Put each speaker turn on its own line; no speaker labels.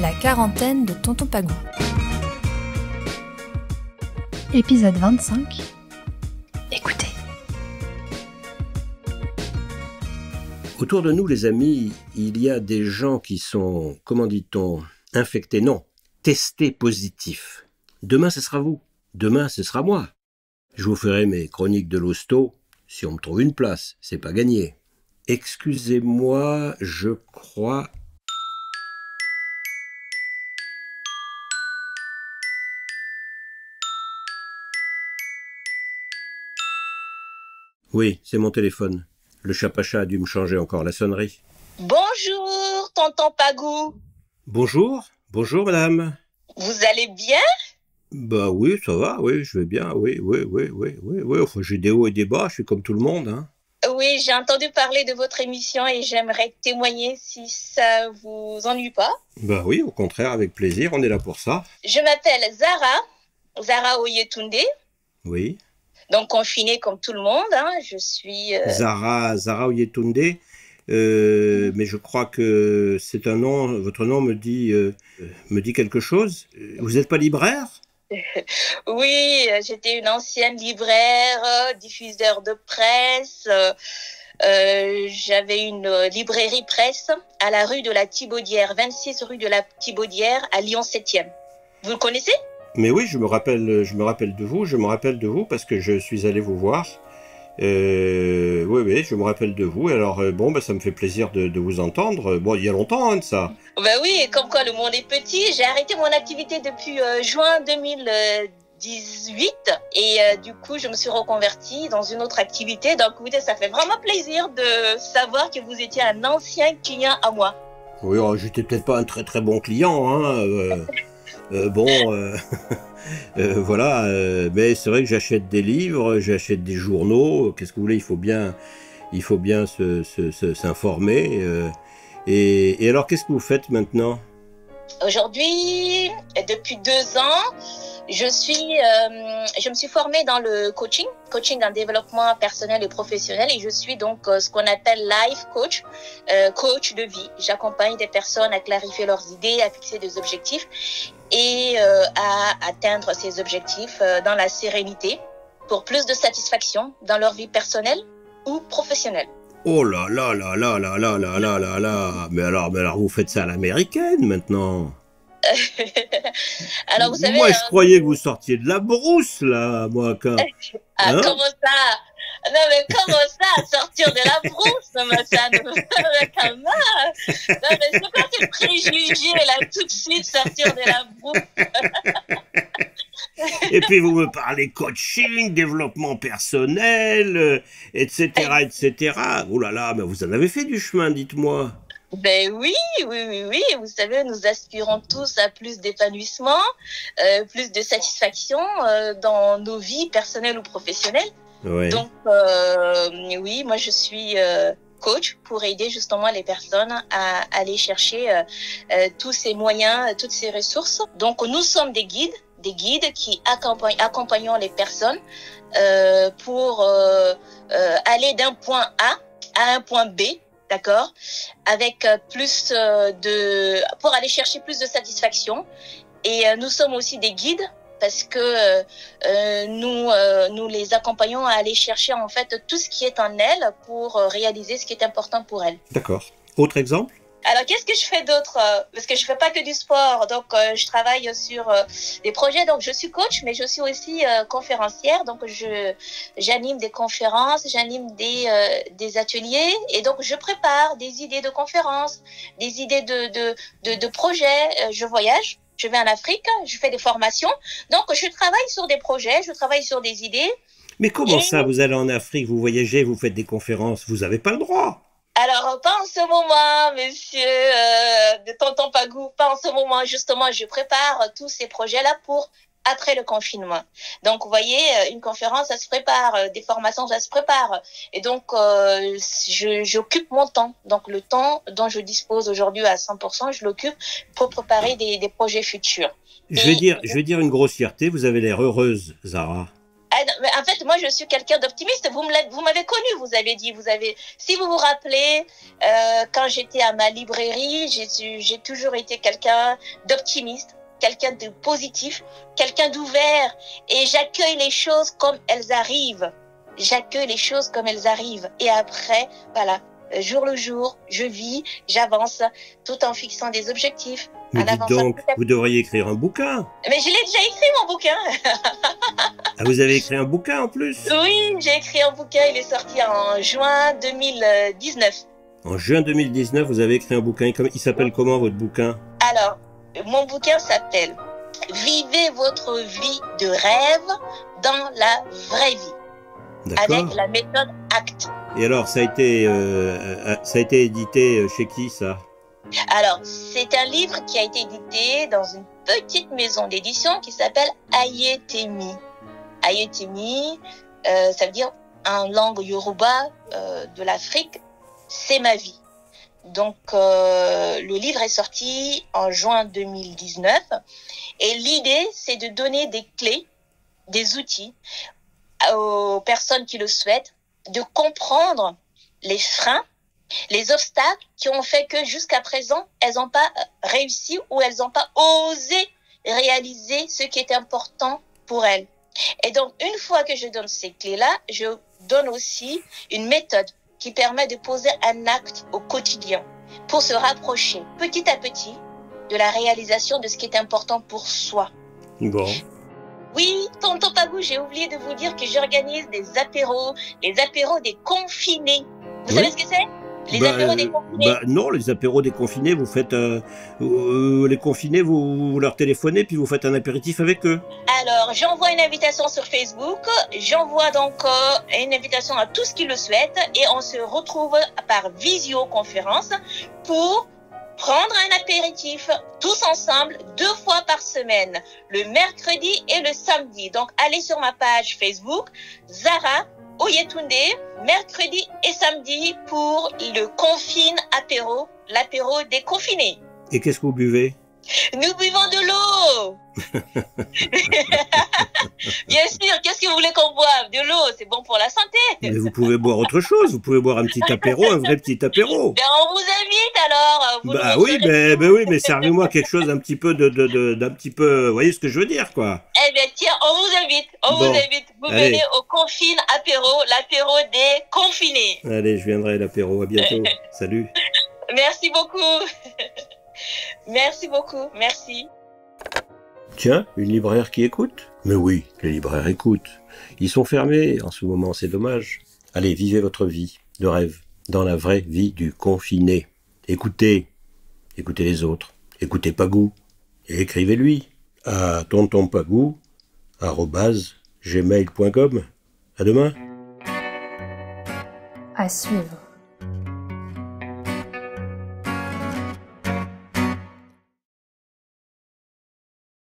La quarantaine de Tonton Pagou.
Épisode 25.
Écoutez.
Autour de nous, les amis, il y a des gens qui sont, comment dit-on, infectés, non, testés positifs. Demain, ce sera vous. Demain, ce sera moi. Je vous ferai mes chroniques de l'hosto. Si on me trouve une place, c'est pas gagné. Excusez-moi, je crois... Oui, c'est mon téléphone. Le chapacha a dû me changer encore la sonnerie.
Bonjour, tonton Pagou.
Bonjour madame.
Vous allez bien?
Bah oui, ça va, oui, je vais bien, oui. Enfin, j'ai des hauts et des bas, je suis comme tout le monde, hein.
Oui, j'ai entendu parler de votre émission et j'aimerais témoigner si ça vous ennuie pas.
Bah oui, au contraire, avec plaisir, on est là pour ça.
Je m'appelle Zara Oyetunde.
Oui.
Donc confinée comme tout le monde, hein. Je suis...
Zara Oyetunde, mais je crois que c'est un nom, votre nom me dit quelque chose. Vous n'êtes pas libraire ?
Oui, j'étais une ancienne libraire, diffuseur de presse. J'avais une librairie presse à la rue de la Thibaudière, 26 rue de la Thibaudière à Lyon 7e. Vous le connaissez ?
Mais oui, je me rappelle de vous parce que je suis allé vous voir. Oui, je me rappelle de vous. Alors, ça me fait plaisir de vous entendre. Bon, il y a longtemps, hein, de ça.
Ben oui, comme quoi le monde est petit. J'ai arrêté mon activité depuis juin 2018 et du coup, je me suis reconvertie dans une autre activité. Donc, écoutez, ça fait vraiment plaisir de savoir que vous étiez un ancien client à moi.
Oui, j'étais peut-être pas un très très bon client, hein. Voilà, mais c'est vrai que j'achète des livres, j'achète des journaux, qu'est-ce que vous voulez, il faut bien s'informer. Et alors, qu'est-ce que vous faites maintenant ?
Aujourd'hui, depuis 2 ans, je me suis formée dans le coaching en développement personnel et professionnel, et je suis donc ce qu'on appelle life coach, coach de vie. J'accompagne des personnes à clarifier leurs idées, à fixer des objectifs et à atteindre ces objectifs dans la sérénité pour plus de satisfaction dans leur vie personnelle ou professionnelle.
Oh là là là là là là là là là là. Mais alors vous faites ça à l'américaine maintenant.
Alors vous savez...
Moi je croyais que vous sortiez de la brousse là, moi quand...
Comment ça? Non mais comment ça, sortir de la brousse? Ça ne me fait pas mal. Non mais c'est quoi ces préjugés là, tout de suite sortir de la brousse?
Et puis vous me parlez coaching, développement personnel, etc., etc. Oh là là, mais vous en avez fait du chemin, dites-moi.
Ben oui. Vous savez, nous aspirons tous à plus d'épanouissement, plus de satisfaction dans nos vies personnelles ou professionnelles.
Ouais.
Donc, oui, moi je suis coach pour aider justement les personnes à aller chercher tous ces moyens, toutes ces ressources. Donc, nous sommes des guides qui accompagnons les personnes pour aller d'un point A à un point B. D'accord, avec pour aller chercher plus de satisfaction. Et nous sommes aussi des guides parce que nous les accompagnons à aller chercher en fait tout ce qui est en elles pour réaliser ce qui est important pour elles.
D'accord. Autre exemple ?
Alors, qu'est-ce que je fais d'autre? Parce que je fais pas que du sport, donc je travaille sur des projets. Donc, je suis coach, mais je suis aussi conférencière. Donc, j'anime des conférences, j'anime des ateliers, et donc je prépare des idées de conférences, des idées de projets. Je voyage, je vais en Afrique, je fais des formations. Donc, je travaille sur des projets, je travaille sur des idées.
Mais comment ça, vous allez en Afrique, vous voyagez, vous faites des conférences, vous n'avez pas le droit?
Alors, pas en ce moment, monsieur de tonton Pagou, pas en ce moment. Justement, je prépare tous ces projets-là pour après le confinement. Donc, vous voyez, une conférence, ça se prépare, des formations, ça se prépare. Et donc, j'occupe mon temps. Donc, le temps dont je dispose aujourd'hui à 100%, je l'occupe pour préparer des projets futurs.
Je vais dire une grossièreté, vous avez l'air heureuse, Zara.
Ah mais en fait, moi, je suis quelqu'un d'optimiste. Vous m'avez connu, vous avez dit, si vous vous rappelez, quand j'étais à ma librairie, j'ai toujours été quelqu'un d'optimiste, quelqu'un de positif, quelqu'un d'ouvert, et j'accueille les choses comme elles arrivent. J'accueille les choses comme elles arrivent. Et après, voilà, jour le jour, je vis, j'avance, tout en fixant des objectifs.
Mais dites donc, vous devriez écrire un bouquin.
Mais je l'ai déjà écrit, mon bouquin.
Ah, vous avez écrit un bouquin en plus?
Oui, j'ai écrit un bouquin, il est sorti en juin 2019.
En juin 2019, vous avez écrit un bouquin. Il s'appelle comment, votre bouquin?
Alors, mon bouquin s'appelle « Vivez votre vie de rêve dans la vraie vie ». Avec la méthode ACT.
Et alors, ça a été édité chez qui, ça?
Alors, c'est un livre qui a été édité dans une petite maison d'édition qui s'appelle Ayetemi. Ayetemi, ça veut dire en langue yoruba de l'Afrique, c'est ma vie. Donc, le livre est sorti en juin 2019 et l'idée, c'est de donner des clés, des outils aux personnes qui le souhaitent, de comprendre les freins, les obstacles qui ont fait que jusqu'à présent, elles n'ont pas réussi ou elles n'ont pas osé réaliser ce qui est important pour elles. Et donc, une fois que je donne ces clés-là, je donne aussi une méthode qui permet de poser un acte au quotidien pour se rapprocher petit à petit de la réalisation de ce qui est important pour soi.
Bon.
Oui, tonton Pagou, j'ai oublié de vous dire que j'organise des apéros, les apéros des confinés. Vous savez ce que c'est? Les apéros des confinés?
Non, les apéros des confinés, vous faites les confinés, vous leur téléphonez puis vous faites un apéritif avec eux.
Alors, j'envoie une invitation sur Facebook, j'envoie donc une invitation à tous qui le souhaitent et on se retrouve par visioconférence pour prendre un apéritif tous ensemble 2 fois par semaine, le mercredi et le samedi. Donc, allez sur ma page Facebook, Zara Oyetunde, mercredi et samedi pour le confine apéro, l'apéro des confinés.
Et qu'est-ce que vous buvez?
Nous buvons de l'eau. Bien sûr, qu'est-ce que vous voulez qu'on boive? De l'eau, c'est bon pour la santé.
Mais vous pouvez boire autre chose, vous pouvez boire un petit apéro, un vrai petit apéro.
Ben, on vous invite alors.
Oui, mais servez-moi quelque chose d'un petit peu d'un petit peu, vous voyez ce que je veux dire, quoi.
Eh bien, tiens, on vous invite, Vous venez au confine apéro, l'apéro des confinés.
Allez, je viendrai à l'apéro, à bientôt. Salut.
Merci beaucoup. Merci beaucoup, merci.
Tiens, une libraire qui écoute? Mais oui, les libraires écoutent. Ils sont fermés en ce moment, c'est dommage. Allez, vivez votre vie de rêve, dans la vraie vie du confiné. Écoutez les autres, écoutez Pagou, et écrivez-lui à tontonpagou@gmail.com. À demain.
À suivre.